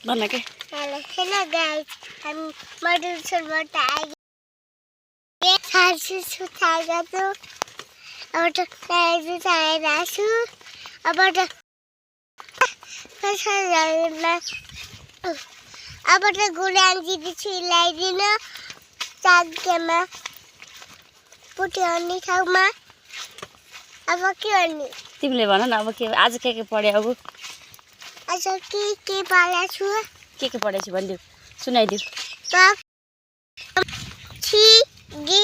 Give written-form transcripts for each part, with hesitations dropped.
भन के hello guys हम मधुरबाट आए सासु सुताएका छु अब त काजु चाहेर छु अब त अब त गुरान्जी छिलाइदिन चाग्यमा पुट्याउने ठाउँमा अब के गर्ने तिमीले भन न अब के आज के पढ्यौ अब आज के पढेको छु के पढेछु भन्दिउ सुनाइदिउ छि डी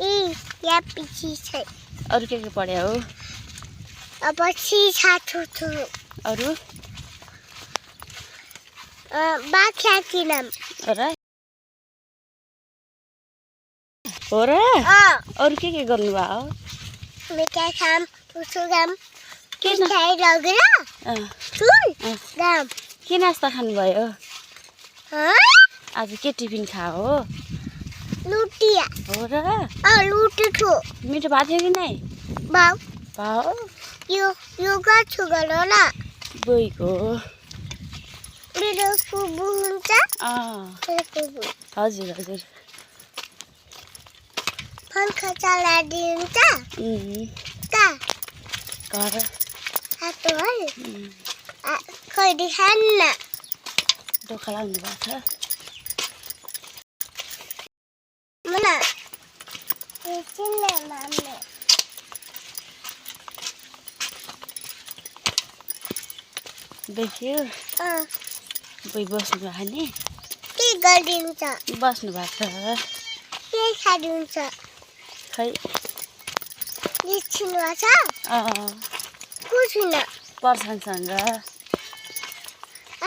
ई या पिछि छ अरु के पढ्यौ अब छि छाछु छु अरु बाख्या किनम र हो र अरु के गर्नु भयो मिठाई खाम पुसु गाम के मिठाई लगेर सुन गाम के नास्ता खानु भयो ह आज के टिफिन खाओ लुटिया हो र लुटी छु मिठो भात थियो कि नै बाउ पाओ यो गर्छु होला बोइको मेरो फुबु हुन्छ हजुर हजुर पंखा चलाइदिन्छ घर हातो है खैदी खान्न दोखा लाउनु भएको छ मना चिन्ने माम्ने देखियो बोइ बस्नु भएको नि के गरिदिन्छ बस्नु भएको छ के खाइदिन्छ खै निछिनु छ कुछिन पर्छनसँग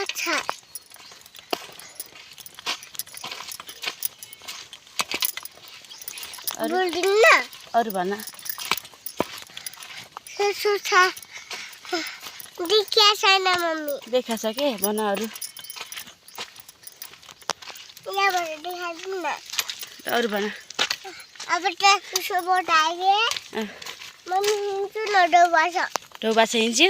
अच्छा बोल्दिन्न अरु भन ससु छ देखिया छैन मम्मी देखा छ के भन अरु यहाँबाट देखाइदिन्न अरु भन अब त उसोबाट आए मम्मी हिँड्छु न डोबा छ हिँड्छु